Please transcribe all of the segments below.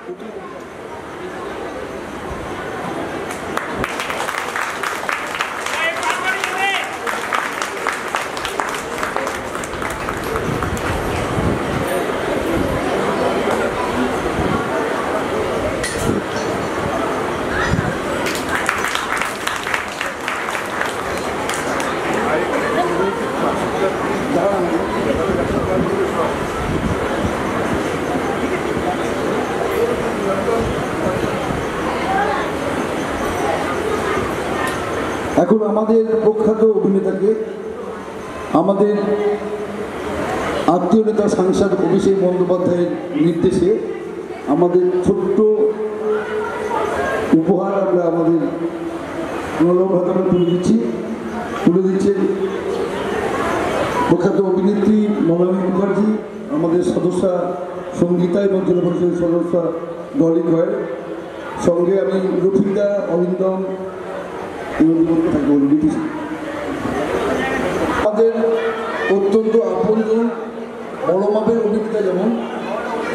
এখন আমাদের প্রখ্যাত অভিনেতাকে আমাদের আত্মীয় নেতা সাংসদ অভিষেক বন্দ্যোপাধ্যায়ের নির্দেশে আমাদের ছোট্ট উপহার আমরা আমাদের নলভাতনে তুলে দিচ্ছেন প্রখ্যাত অভিনেত্রী মনালী মুখার্জি, আমাদের সদস্যা সঙ্গীতা এবং জেলা পরিষদের সদস্যা ডলি কয়েল, সঙ্গে আমি রফিদা, অরিন্দম আমাদের অত্যন্ত আপনজন বড় মাপের অভিনেতা যেমন,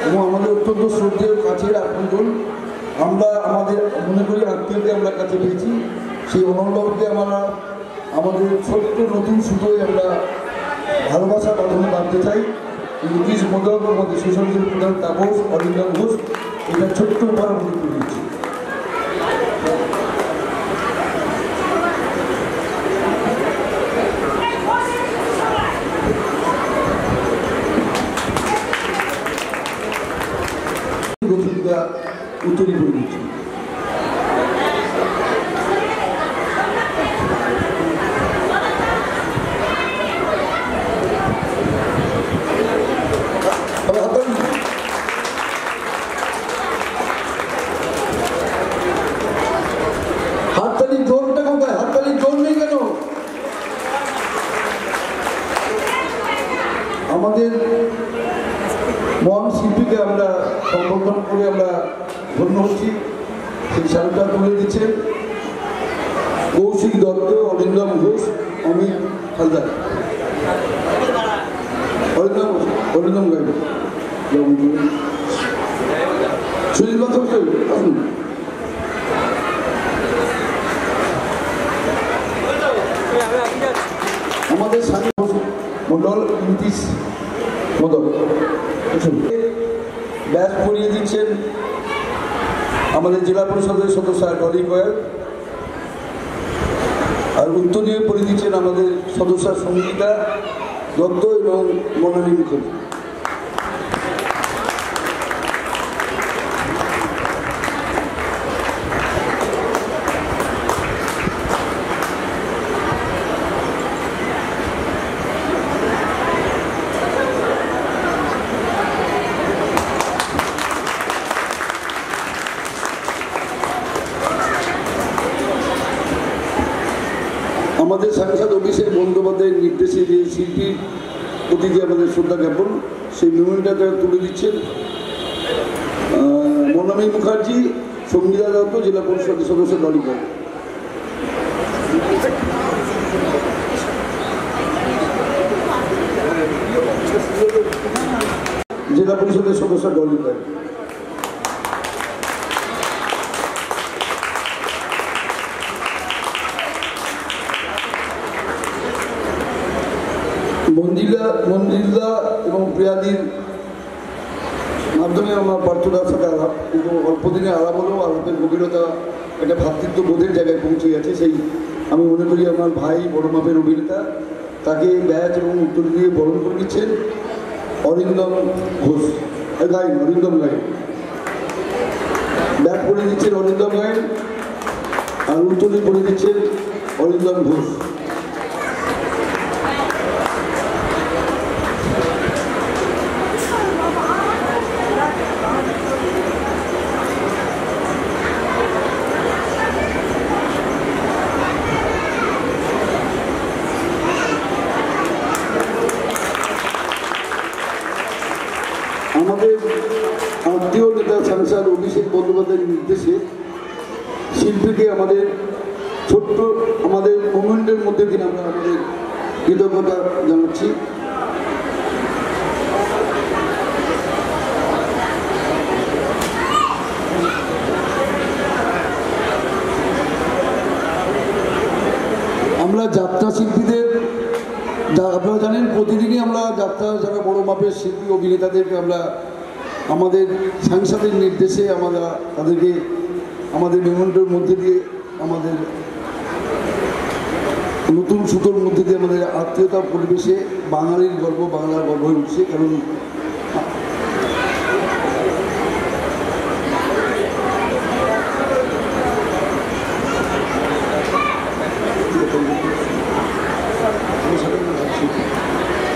এবং আমাদের অত্যন্ত শ্রদ্ধেয় কাছের আপনজন। আমরা আমাদের মনে করি আত্মীয়কে আমরা কাছে পেয়েছি। সেই অনন্তকে আমরা আমাদের ছোট্ট নতুন সুতোয় আমরা ভালোবাসা বাঁধানো বাঁধতে চাই। নীতিশ মোদক আমাদের সুশাসন প্রধান তাপস, অরিন্দম ঘোষ, এটা ছোট্ট উপহার আমি তুলে দিচ্ছি। উত্তরই করে দিচ্ছি। হাততালির জোরটা কোথায়? হাততালির জোর নেই কেন? আমাদের মহান শিল্পীকে আমরা সম্বোধন করে আমরা ধন্য হচ্ছি। সেই শালটা তুলে দিচ্ছেন কৌশিক দত্ত, অরিন্দম ঘোষ, অমিত হালদার, অরিন্দম গাইড, সুনীল বাথ আসুন। আমাদের সাথী মন্ডল নীতিশ মোদক ব্যাচ পরিয়ে দিচ্ছেন আমাদের জেলা পরিষদের সদস্য ডলি কয়েল, আর উত্তর দিয়ে পরিয়ে দিচ্ছেন আমাদের সদস্য সঙ্গীতা দত্ত এবং মনালী মুখার্জি। আমাদের সাংসদ অভিষেক বন্দ্যোপাধ্যায়ের নির্দেশে যে শিল্পীর প্রতি যে আমাদের শ্রদ্ধা জ্ঞাপন, সেই মেমোরিয়ালটা তুলে দিচ্ছেন মনালী মুখার্জি, সঙ্গীতা দত্ত, জেলা পরিষদের সদস্য ডলি কয়েল। জেলা পরিষদের সদস্য ডলি কয়েল। মঞ্জিলা এবং প্রিয়াদির মাধ্যমে আমার পার্থদার সাথে আলাপ, কিন্তু অল্প দিনে আলাপ হলেও আলাপের গভীরতা একটা ভ্রাতৃত্ব বোধের জায়গায় পৌঁছে গেছে। সেই আমি মনে করি আমার ভাই বড় মাপের অভিনেতা, তাকে ব্যাচ এবং উত্তর দিয়ে বরণ করে দিচ্ছেন অরিন্দম ঘোষ গাইন, অরিন্দম গাইন ব্যাচ করে দিচ্ছেন অরিন্দম গাইন, আর উত্তরী করে দিচ্ছেন অরিন্দম ঘোষ। আমাদের আত্মীয় নেতা সাংসদ অভিষেক বন্দ্যোপাধ্যায়ের নির্দেশে শিল্পীকে আমাদের ছোট্ট আমাদের মোমেন্টের মধ্যে দিয়ে আমরা আমাদের কৃতজ্ঞতা জানাচ্ছি। যাত্রা শিল্পীদের আপনারা জানেন প্রতিদিনই আমরা যাত্রা যারা বড় মাপের শিল্পী অভিনেতাদেরকে আমরা আমাদের সাংসদের নির্দেশে আমরা তাদেরকে আমাদের মেমোরিয়ালের মধ্যে দিয়ে আমাদের নতুন সুতোর মধ্যে দিয়ে আমাদের আত্মীয়তা পরিবেশে বাঙালির গর্ব বাংলার গর্ব হয়ে উঠছে। কারণ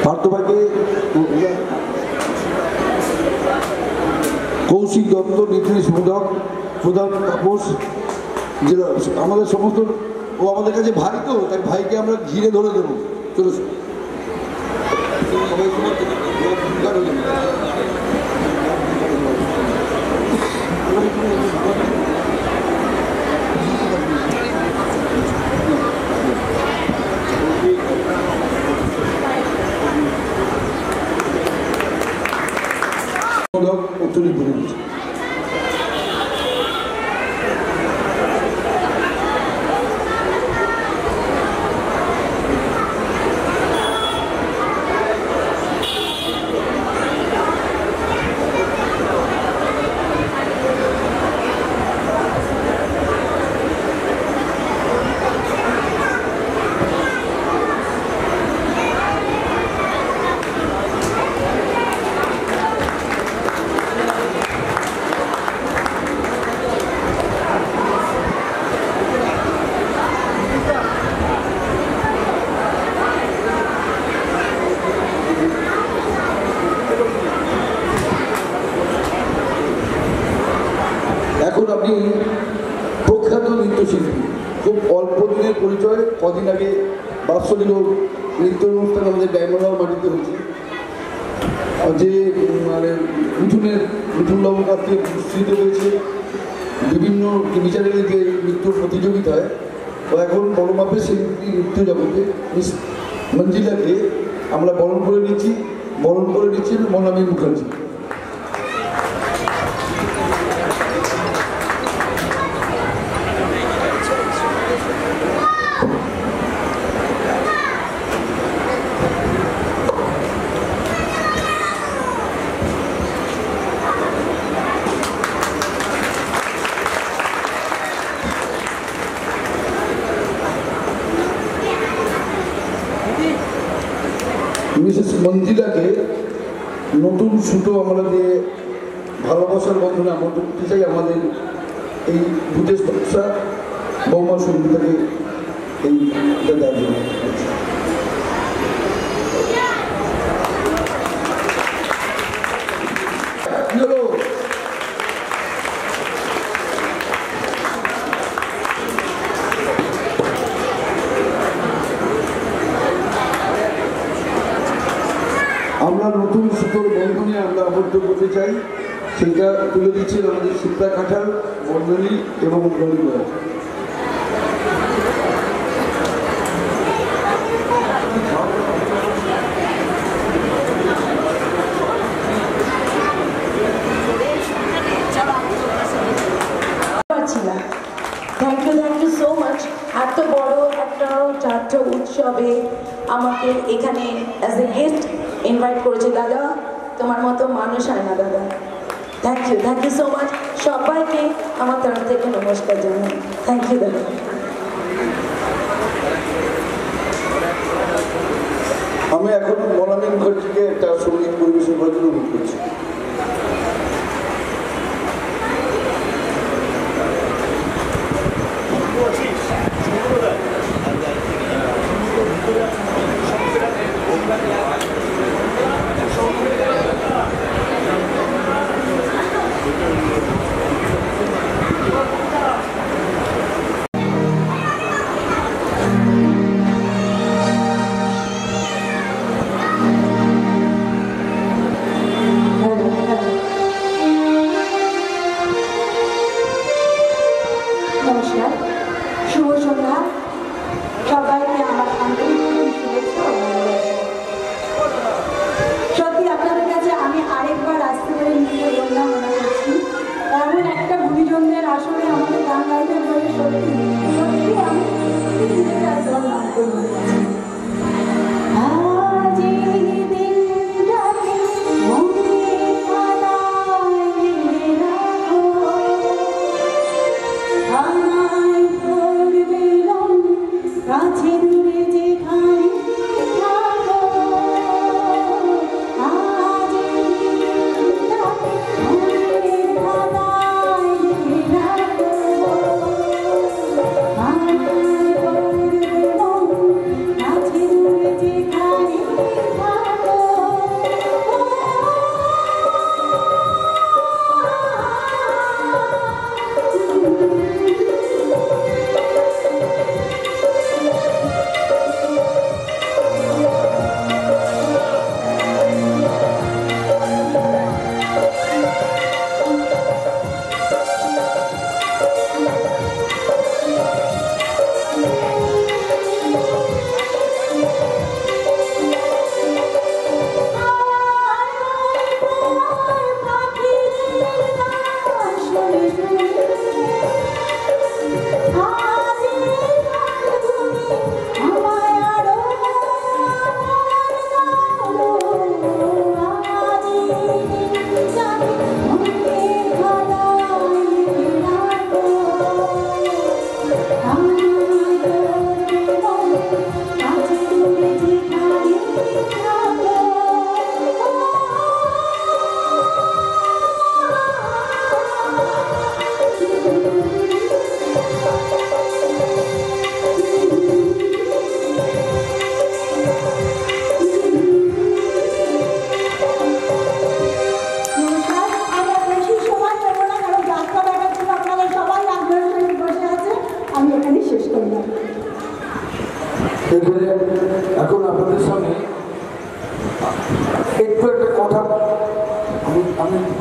পার্থভাইকে কৌশিক দত্ত, নীতিশ মোদক, প্রধান তাপস, যেটা আমাদের সমস্ত ও আমাদের কাছে ভাই, তো তাই ভাইকে আমরা ঘিরে ধরে দেবো। চলো উত্তরী বলে দিচ্ছি। এখন আপনি প্রখ্যাত নৃত্যশিল্পী, খুব অল্প দিনের পরিচয়। কদিন আগে বাৎসরিক নৃত্য অনুষ্ঠান আমাদের ডায়মন্ডহাউস মাটিতে হচ্ছে, যে মানে মিঠুনবাবুর কাছ থেকে পুরস্কৃত হয়েছে বিভিন্ন বিচারের যে নৃত্য প্রতিযোগিতায়। তো এখন বড় মাপের শিল্পী নৃত্য জগতে মিস মঞ্জিলাকে আমরা বরণ করে নিচ্ছি মনামী মুখার্জি। মিসেস মঞ্জিলাকে নতুন সুতো আমরা দিয়ে ভালোবাসার বন্ধনে আমন্ত্রণ করতে চাই। আমাদের এই ভূতেশ ব্যবসা বৌমা সঙ্গীতাকে এইটা দেওয়ার জন্য। আমরা নতুন সুতোর বন্ধনে আমরা আবদ্ধ করতে চাই, সেটা তুলে দিচ্ছেন আমাদের সীতা কাঁঠাল, বর্ণালী এবং Ranima. Thank you so much. এত বড় একটা যাত্রা উৎসবে আমাকে এখানে অ্যাজ এ গেস্ট ইনভাইট করেছে দাদা, তোমার মতো মানুষ হয় না দাদা। Thank you so much. সবাইকে আমার তরফ থেকে নমস্কার জানাই। থ্যাংক ইউ দাদা। আমি এখন মনামী মুখার্জিকে একটা সঙ্গীত পরিবেশন করার জন্য অনুরোধ করছি।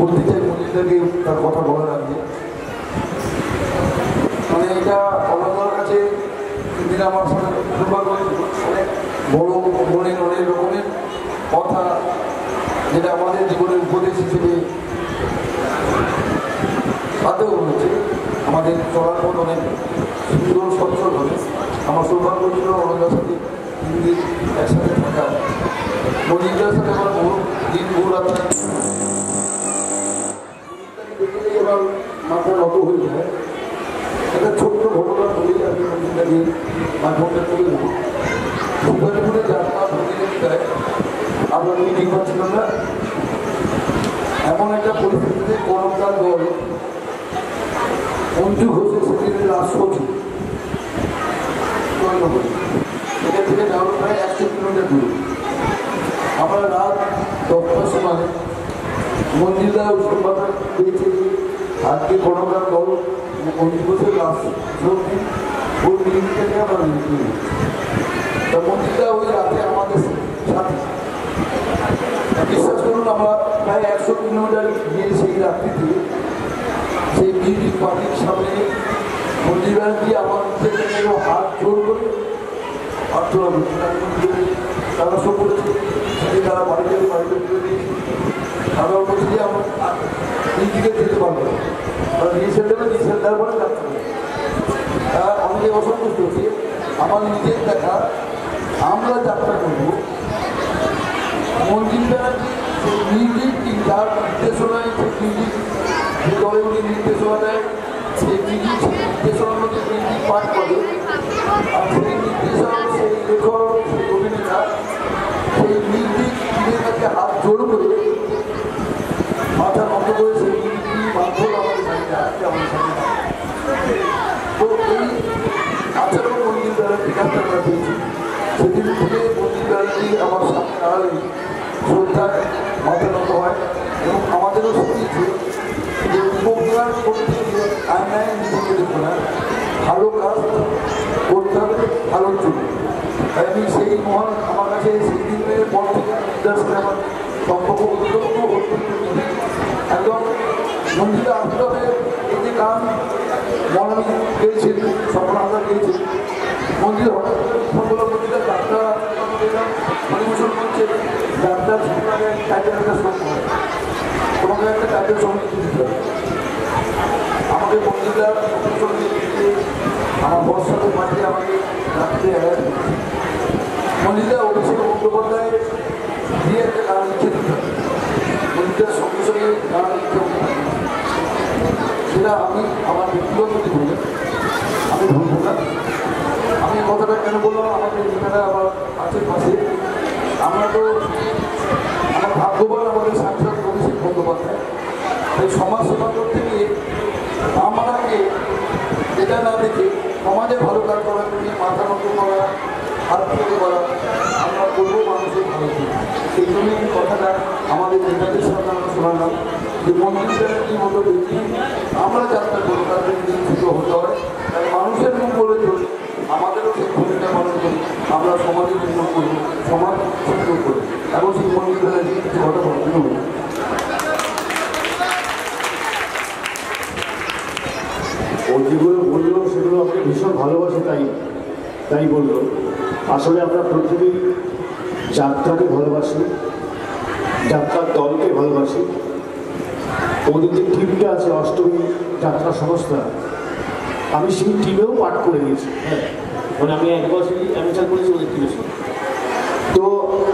বলতে চাই মন্দিরটাকে তার কথা বলার আগে, মানে এটা আমার কাছে সেদিন আমার সাথে দুর্ভাগ্য হয়েছিল, অনেক বড় মনের অনেক রকমের কথা যেটা আমাদের জীবনের উপদেশ হিসেবে সাথেও হয়েছে, আমাদের চলার পথ অনেক সুন্দর সচ্ছল হবে। আমার সৌভাগ্য ছিল অনন্যার সাথে 3 দিন একসাথে থাকা, মন্দিরটার সাথে আমার বহু দিন বহু রাত্রি দেখলেই এবার মাথা নত হয়ে যায়। একটা ছোট্ট ঘটনা বলেই আমি মন্দিরটাকে মাধ্যমটা তুলে দেবো। সুপারিপুরে যাত্রা প্রতিযোগিতায় আমরা মিটিং পাচ্ছিলাম না, এমন একটা পরিস্থিতিতে করমকার দল মঞ্জু ঘোষের সেদিনের রাষ্ট্রপতি এটা থেকে যাওয়ার প্রায় 100 কিলোমিটার দূরে। আমরা রাত 10টার সময় মন্দিরটা সংবাদটা পেয়েছি আজকে করমকার দল মঞ্জু ঘোষের রাষ্ট্রপতি ওই মিটিং থেকে আমরা তা মন্দিরটা ওই রাতে আমাদের সাথে বিশ্বাস করুন, আমরা প্রায় 100 কিলোমিটার গিয়ে সেই রাত্রিতে সেই বিজেপি পার্টির সামনে মন্দির দিয়ে আমার হাত জোর করে তারা সব করেছে, তারা বাড়িতে বাড়িতে তুলে দিয়েছে। আমরা বলছি যে আমরা দিকে যেতে পারবো না, তারা নিষেধ দেবে, নিষেধ দেওয়ার পরে যাত্রা করবে। অনেকে অসন্তুষ্ট হচ্ছে। আমার নিজের দেখা আমরা যাত্রা করবো মন্দিরটা সেই মিউজিক যার নির্দেশনায় সেই মিউজিক যে দলে উনি নির্দেশনা দেয়, সেই মিউজিক সেই নির্দেশনার মধ্যে মিউজিক পাঠ করে, আর সেই নির্দেশনা সেই লেখক সেই অভিনেতা সেই মিউজিক নিজের কাছে হাত জোর করে মাথা নত করে সেই মিউজিক মাধ্যম আমাদের সাথে আসছে, আমাদের সাথে। তো এই 18 মন্দির দ্বারা বিকাশটা আমরা পেয়েছি। সেদিন থেকে মন্দির দ্বারাটি আমার সামনে দাঁড়ালে শ্রদ্ধায় মাথা নত হয় এবং আমাদেরও শিখিয়েছে যে উপকার করতে গিয়ে আয়নায় নিজেকে দেখো না, ভালো কাজ করতে হবে ভালোর জন্য। তাই আমি সেই মহান আমার কাছে সেই দিনের পর থেকে মন্দিরের সাথে আমার সম্পর্ক অত্যন্ত একদম মন্দিরে আসতে হবে। এই যে গান মনামি গেয়েছেন, স্বপ্ন হাজার গেয়েছেন, মন্দির হঠাৎ করে মন্দিরে যাত্রা পরিবেশন করছে, যাত্রার সঙ্গে টাইটেল একটা সঙ্গ হয়, তোমাকে একটা টাইটেল সঙ্গে দিতে হবে। আমাকে মন্দিরটা আমার বর্ষাতে পাঠিয়ে আমাকে রাত্রে মন্দিরটা অভিষেক বন্দ্যোপাধ্যায় দিয়ে একটা গান লিখে দিতে হবে। মন্দিরটার সঙ্গে সঙ্গে গান লিখতে হবে, সেটা আমি আমার ব্যক্তিগত জীবনে আমি ভুলব না। আমি কথাটা কেন বললাম, আমাদের এখানে আমার কাছের পাশে আমরা তো আমার ভাগ্যবান আমাদের সাংসদ অভিষেক বন্দ্যোপাধ্যায়। তাই সমাজ সেবা করতে গিয়ে আমাকে এটা না দেখে সমাজে ভালো কাজ করার জন্য মাথা নত করা, হাত তুলে করা, আমরা করবো মানুষের ভালো জন্য। সেই জন্যই কথাটা আমাদের নেতাদের সাথে আমরা শোনালাম যে মন্দিরটা কি মতো দেখি আমরা যাত্রা করবো, তাদের নিশ্চিত হতে হয়। তাই মানুষের মুখ বলে চলি, আমাদেরও সেই ভূমিকা পালন করি, আমরা সমাজের উন্নয়ন করবো, সমাজ সুন্দর করি এবং সেই মন্দিরটা কিছু কথা বলতে হবে। ও যেগুলো বললো সেগুলো আপনি ভীষণ ভালোবাসে, তাই বললো। আসলে আমরা প্রতিদিন যাত্রাকে ভালোবাসি, যাত্রার দলকে ভালোবাসি। ওদের যে টিমটা আছে অষ্টমী যাত্রা সংস্থা, আমি সেই টিমেও পাঠ করে গেছি। হ্যাঁ, মানে আমি 1 বছরই অ্যামেচার করেছি ওদের টিমের সাথে। তো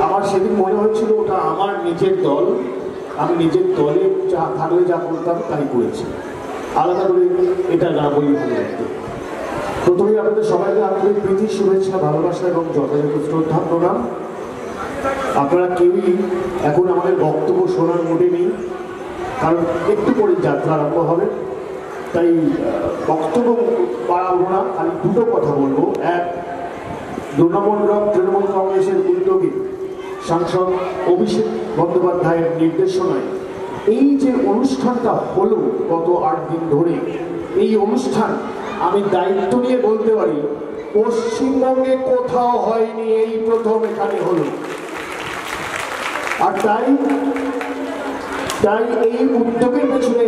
আমার সেদিন মনে হয়েছিল ওটা আমার নিজের দল, আমি নিজের দলে যা থাকলে যা করতাম তাই করেছি, আলাদা করে এটা না বলি ভালো লাগতো। প্রথমেই আপনাদের সবাইকে আন্তরিক প্রীতি, শুভেচ্ছা, ভালোবাসা এবং যথাযথ শ্রদ্ধা প্রণাম। আপনারা কেউই এখন আমাদের বক্তব্য শোনার মোডে নেই, কারণ একটু পরে যাত্রা আরম্ভ হবে। তাই বক্তব্য বাড়াবো না, খালি দুটো কথা বলবো। এক, ডোনামন্ডপ তৃণমূল কংগ্রেসের উদ্যোগে সাংসদ অভিষেক বন্দ্যোপাধ্যায়ের নির্দেশনায় এই যে অনুষ্ঠানটা হলো গত 8 দিন ধরে, এই অনুষ্ঠান আমি দায়িত্ব নিয়ে বলতে পারি পশ্চিমবঙ্গে কোথাও হয়নি, এই প্রথম এখানে হলো। আর তাই তাই এই উদ্যোগের পেছনে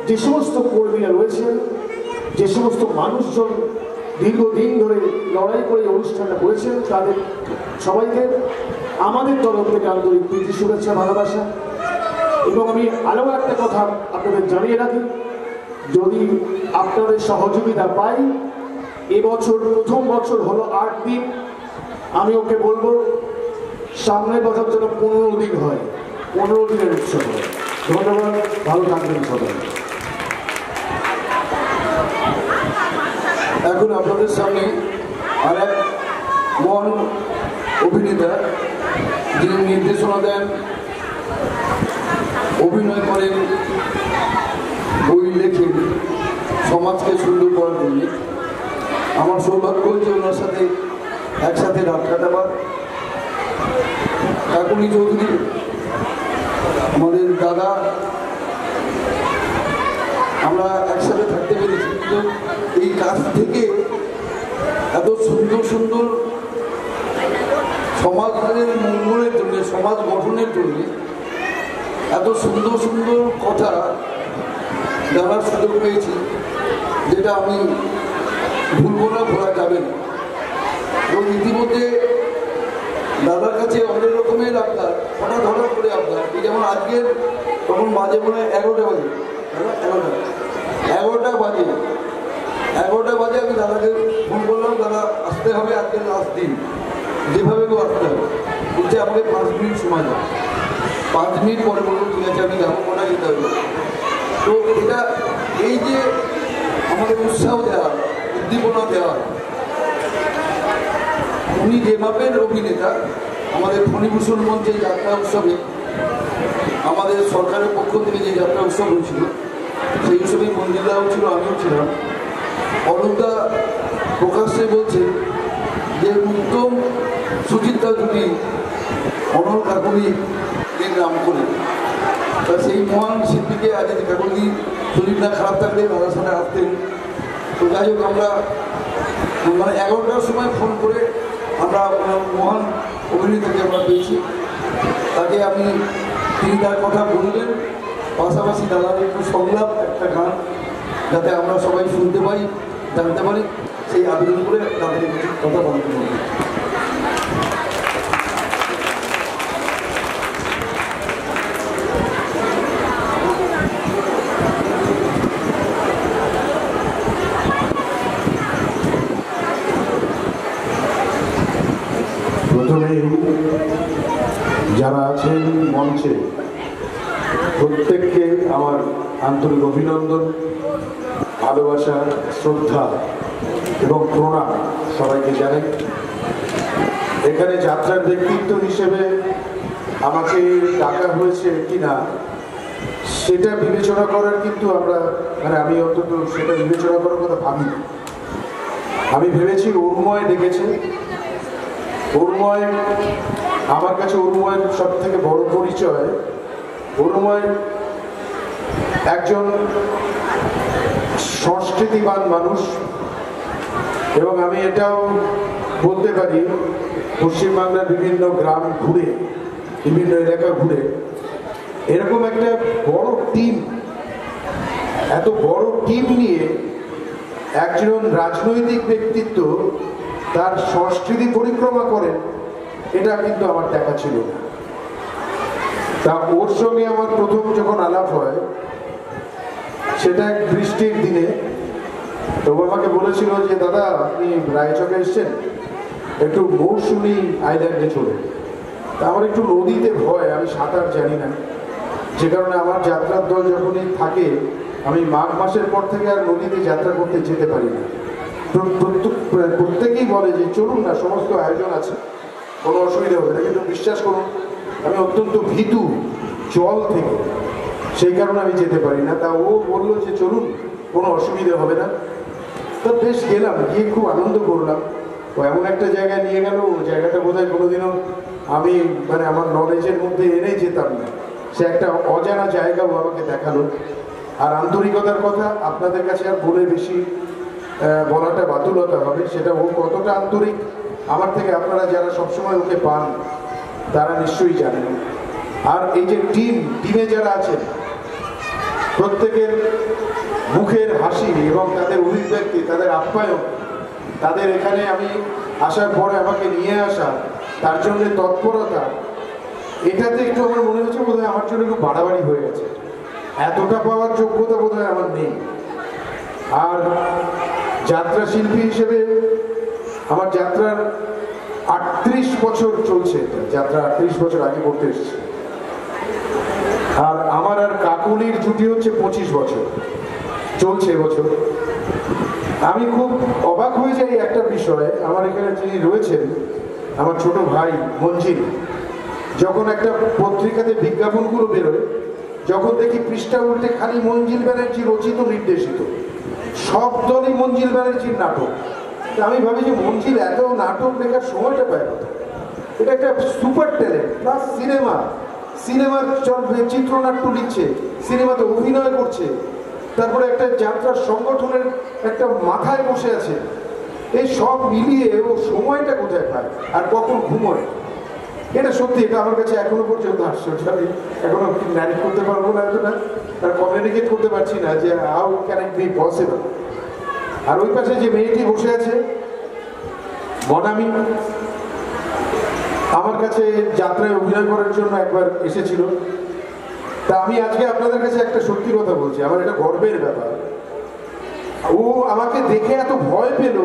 যে সমস্ত কর্মীরা রয়েছেন, যে সমস্ত মানুষজন দীর্ঘদিন ধরে লড়াই করে এই অনুষ্ঠানটা করেছেন, তাদের সবাইকে আমাদের তরফ থেকে আন্তরিক প্রীতি, শুভেচ্ছা, ভালোবাসা। এবং আমি আরও একটা কথা আপনাদের জানিয়ে রাখি, যদি আপনাদের সহযোগিতা পাই, এবছর প্রথম বছর হলো 8 দিন, আমি ওকে বলবো সামনের বছর যেন 15 দিন হয়, 15 দিনের উৎসব হয়। ধন্যবাদ, ভালো থাকবেন সবাই। এখন আপনাদের সামনে আর এক মহান অভিনেতা, যিনি নির্দেশনা দেন, অভিনয় করেন, বই লেখেন সমাজকে সুন্দর করার জন্য। আমার সৌভাগ্য হয়েছে ওনার সাথে একসাথে রাত কাটাবার। কাকুলি চৌধুরী আমাদের দাদা, আমরা একসাথে থাকতে পেরেছি, কিন্তু এই কাজ থেকে এত সুন্দর সুন্দর সমাজের মঙ্গলের জন্য, সমাজ গঠনের জন্য এত সুন্দর সুন্দর কথা জানার সুযোগ পেয়েছি, যেটা আমি ভুলবো না, ভোলা যাবে না। এবং ইতিমধ্যে দাদার কাছে অনেক রকমের আপনার হঠাৎ করে আপনার, এই যেমন আজকের তখন বাজে মনে হয় 11টা বাজে, 11টা বাজে আমি দাদাকে ফোন করলাম, দাদা আসতে হবে, আজকের লাস্ট দিন, যেভাবে কেউ আসতে হবে। বলছে আমাকে 5 মিনিট সময় দাও। 5 মিনিট পরে বলবো ঠিক আছে আমি যাবো, কোথায় যেতে হবে। তো এটা এই যে আমাদের উৎসাহ দেওয়া, উদ্দীপনা দেওয়া, উনি যে মাপের অভিনেতা, আমাদের ফণীভূষণ মঞ্চে যাত্রা উৎসবে আমাদের সরকারের পক্ষ থেকে যে যাত্রা উৎসব হয়েছিল, সেই উৎসবে মন্দিরদাও ছিল, আমিও ছিলাম। অরুণদা প্রকাশ্যে বলছে যে উত্তম সুচিত্রা জুটি অনল কাকুলি এর নাম করে, তা সেই মহান শিল্পীকে আজ কাকুলি শরীর না খারাপ থাকলে দাদার সাথে আসতেন। তো যাই হোক, আমরা মানে 11টার সময় ফোন করে আমরা মহান অভিনেতাকে আমরা পেয়েছি। তাকে আমি, তিনি তার কথা বললেন, পাশাপাশি দাদার একটু সংলাপ, একটা গান যাতে আমরা সবাই শুনতে পারি, জানতে পারি, সেই আবেদন করে তাদের কিছু কথা বলতে বলি। প্রথমেই যারা আছেন মঞ্চে প্রত্যেককে আমার আন্তরিক অভিনন্দন, ভালোবাসা, শ্রদ্ধা এবং প্রণাম সবাইকে জানাই। এখানে যাত্রার ব্যক্তিত্ব হিসেবে আমাকে ডাকা হয়েছে কিনা সেটা বিবেচনা করার, কিন্তু আমি অন্তত সেটা বিবেচনা করার কথা ভাবিনি। আমি ভেবেছি উর্ময় ডেকেছে। উর্ময়, আমার কাছে উর্ময়ের সব থেকে বড় পরিচয়, উর্ময় একজন সংস্কৃতিবান মানুষ, এবং আমি এটাও বলতে পারি পশ্চিমবাংলার বিভিন্ন গ্রাম ঘুরে, বিভিন্ন এলাকা ঘুরে এরকম একটা বড় টিম, এত বড় টিম নিয়ে একজন রাজনৈতিক ব্যক্তিত্ব তার সংস্কৃতি পরিক্রমা করেন, এটা কিন্তু আমার দেখা ছিল না। তা ওর সঙ্গে আমার প্রথম যখন আলাপ হয়, সেটা এক বৃষ্টির দিনে। তো আমাকে বলেছিল যে দাদা আপনি রায়চকে এসছেন, একটু মৌসুমী আইল্যান্ডে চলে। তা আমার একটু নদীতে ভয়, আমি সাঁতার জানি না, যে কারণে আমার যাত্রার দল যখনই থাকে আমি মাঘ মাসের পর থেকে আর নদীতে যাত্রা করতে যেতে পারি না। প্রত্যেকেই বলে যে চলুন না, সমস্ত আয়োজন আছে, কোনো অসুবিধা হবে না, কিন্তু বিশ্বাস করুন আমি অত্যন্ত ভীতু জল থেকে, সেই কারণে আমি যেতে পারি না। তা ও বললো যে চলুন, কোনো অসুবিধা হবে না। তো বেশ গেলাম, গিয়ে খুব আনন্দ করলাম। ও এমন একটা জায়গায় নিয়ে গেল, ও জায়গাটা বোধহয় কোনোদিনও আমি আমার নলেজের মধ্যে এনে যেতাম না। সে একটা অজানা জায়গাও আমাকে দেখালো। আর আন্তরিকতার কথা আপনাদের কাছে আর বলে বেশি বলাটা বাতুলতা হবে, সেটা ও কতটা আন্তরিক আমার থেকে আপনারা যারা সবসময় ওকে পান তারা নিশ্চয়ই জানেন। আর এই যে টিমে যারা আছেন প্রত্যেকের মুখের হাসি এবং তাদের অভিব্যক্তি, তাদের আপ্যায়ন, তাদের এখানে আমি আসার পরে আমাকে নিয়ে আসা, তার জন্য তৎপরতা, এটাতে একটু আমার মনে হচ্ছে বোধহয় আমার জন্য একটু বাড়াবাড়ি হয়ে গেছে। এতটা পাওয়ার যোগ্যতা বোধহয় আমার নেই। আর যাত্রা শিল্পী হিসেবে আমার যাত্রার 38 বছর চলছে, যাত্রা 38 বছর আগে করতে এসেছি। আর আমার আর কাকুলির জুটি হচ্ছে 25 বছর চলছে এবছর। আমি খুব অবাক হয়ে যাই একটা বিষয়ে, আমার এখানে যিনি রয়েছেন আমার ছোট ভাই মঞ্জিল, যখন একটা পত্রিকাতে বিজ্ঞাপনগুলো বেরোয়, যখন দেখি পৃষ্ঠা উল্টে খালি মঞ্জিল ব্যানার্জি রচিত নির্দেশিত, সব দলই মঞ্জিল ব্যানার্জির নাটক। আমি ভাবি যে মঞ্জিল এত নাটক লেখার সময়টা পায় কোথায়? এটা একটা সুপার ট্যালেন্ট, প্লাস সিনেমার চিত্রনাট্য লিখছে, সিনেমাতে অভিনয় করছে, তারপরে একটা যাত্রার সংগঠনের একটা মাথায় বসে আছে। এই সব মিলিয়ে ও সময়টা কোথায় পায় আর কখন ঘুমোয়? এটা সত্যি, এটা আমার কাছে এখনো পর্যন্ত আশ্চর্য। আমি এখনো ন্যারেট করতে পারবো না এতটা, আর কমিউনিকেট করতে পারছি না যে how can it be possible. আর ওই পাশে যে মেয়েটি বসে আছে বনামি, আমার কাছে যাত্রায় অভিনয় করার জন্য একবার এসেছিল। তা আমি আজকে আপনাদের কাছে একটা সত্যি কথা বলছি, আমার এটা গর্বের ব্যাপার। ও আমাকে দেখে এত ভয় পেল,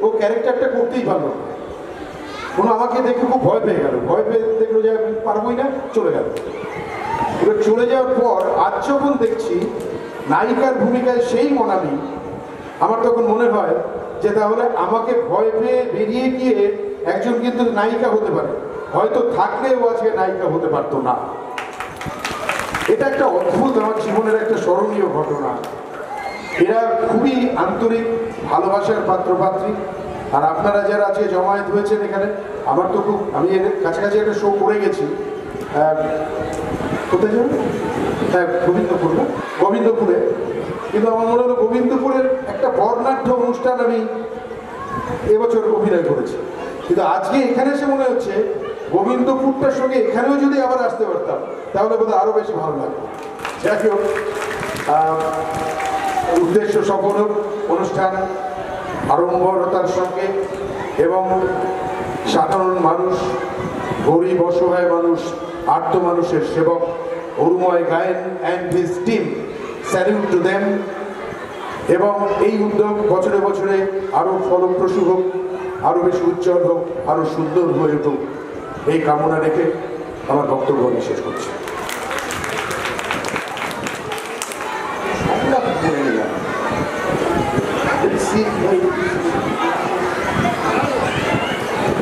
ও ক্যারেক্টারটা করতেই পারলো না। কোনো আমাকে দেখে খুব ভয় পেয়ে গেল, ভয় পেয়ে দেখলো যে আমি পারবোই না, চলে গেল। এবার চলে যাওয়ার পর আজ যখন দেখছি নায়িকার ভূমিকায় সেই মনামি, আমার তখন মনে হয় যে তাহলে আমাকে ভয় পেয়ে বেরিয়ে গিয়ে একজন কিন্তু নায়িকা হতে পারে, হয়তো থাকলেও আজকে নায়িকা হতে পারতো না। এটা একটা অদ্ভুত আমার জীবনের একটা স্মরণীয় ঘটনা। এরা খুবই আন্তরিক ভালোবাসার পাত্রপাত্রী। আর আপনারা যারা আজকে জমায়েত হয়েছেন এখানে, আমার তো খুব, আমি এর কাছাকাছি একটা শো করে গেছি। কোথায় যাবেন? হ্যাঁ, গোবিন্দপুরে। কিন্তু আমার মনে হলো গোবিন্দপুরের একটা বর্ণাঢ্য অনুষ্ঠান আমি এবছর অভিনয় করেছি। কিন্তু আজকে এখানে এসে মনে হচ্ছে গোবিন্দপুরটার সঙ্গে এখানেও যদি আবার আসতে পারতাম তাহলে বোধহয় আরো বেশি ভালো লাগতো। যাই হোক, উদ্দেশ্য সফল হোক, অনুষ্ঠান আড়ম্বরতার সঙ্গে, এবং সাধারণ মানুষ, গরিব অসহায় মানুষ, আর্ত মানুষের সেবক Arumoy Gayen and his team, salute to them. এবং এই উদ্যোগ বছরে বছরে আরো ফলপ্রসূ হোক, আরো বেশি উজ্জ্বল হোক, আরো সুন্দর হয়ে উঠুক, এই কামনা রেখে আমার বক্তব্য আমি শেষ করছি।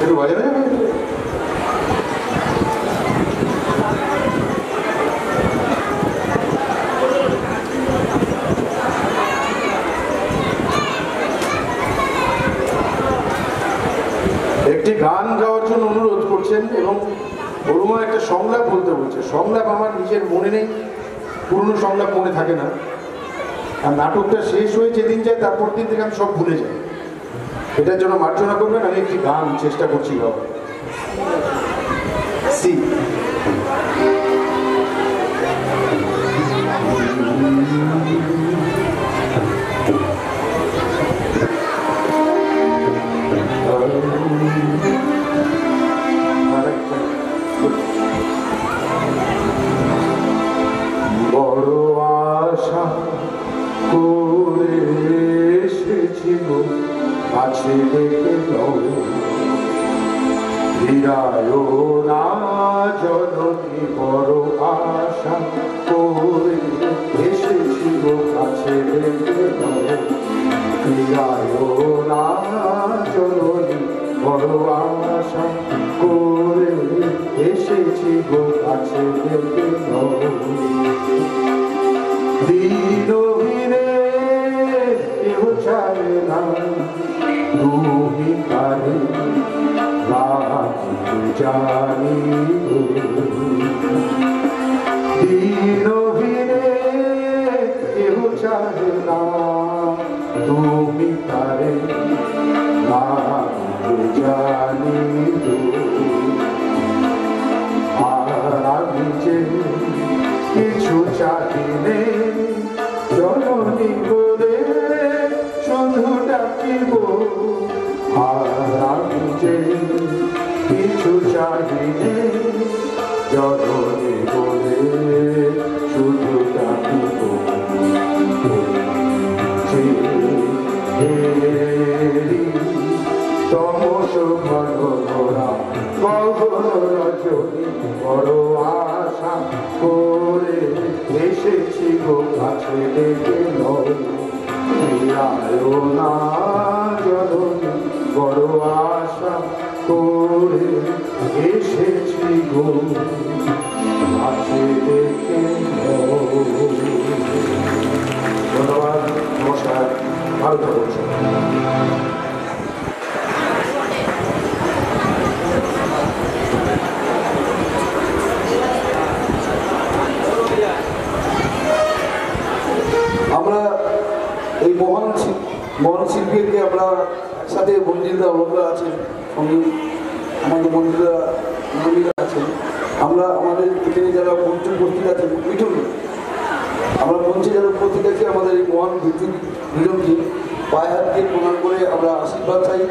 একটু বাজে না? একটি গান গাওয়ার জন্য অনুরোধ করছেন এবং বড়মা একটা সংলাপ বলতে বলছে। সংলাপ আমার নিজের মনে নেই, পুরনো সংলাপ মনে থাকে না। আর নাটকটা শেষ হয়ে যেদিন যায় তারপর দিন থেকে আমি সব ভুলে যাই। এটার জন্য মার্জনা করবেন। আমি একটি গান চেষ্টা করছি গাওয়ার। সি বড় আশা করে এসেছিল কাছে ডেকে ফিরায় না জননী, বড় আশা করে এসেছিল কাছে ডেকে ফিরায় না জননী, বড় আশা করে এসেছি গো কাছে ডেকে দিনহীনে কেউ চায় না তুমি কারে রাখি জানি দিনহীনে কেউ চায় না তুমি কারে রাখি জানি আর আমি যে কিছু চাহিনে কাছে ডেকে নও ফিরায়ো না জননী বড় আশা করে এসেছি গো কাছে ডেকে নও। ধন্যবাদ, নমস্কার, ভালো থাকুন। আমরা এই মহান শিল্পীকে আমরা একসাথে মন্দিরা বন্ধুরা আছেন, সঙ্গে আমাদের মন্দিরা মন্দিরা আছেন। আমরা আমাদের এখানে যারা মঞ্চে উপস্থিত আছেন মিঠুন, আমরা মঞ্চে যারা উপস্থিত আছি আমাদের এই মহান দুজনকে পায়ে হাত দিয়ে প্রণাম করে আমরা আশীর্বাদ চাই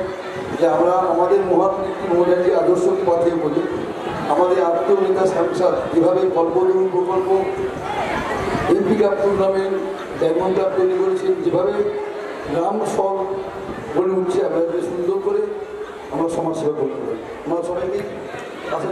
যে আমরা আমাদের মহান ব্যক্তি মহিলাকে আদর্শকে পাঠিয়ে বলি আমাদের আত্মীয় নেতা সাংসদ যেভাবে কল্পতরু প্রকল্প MP cup tournament diamond cup তৈরি করেছেন, যেভাবে গ্রাম সব গড়ে উঠছে আমরা সুন্দর করে আমরা সমাজসেবা করতে পারি। আমরা সবাইকে কাছে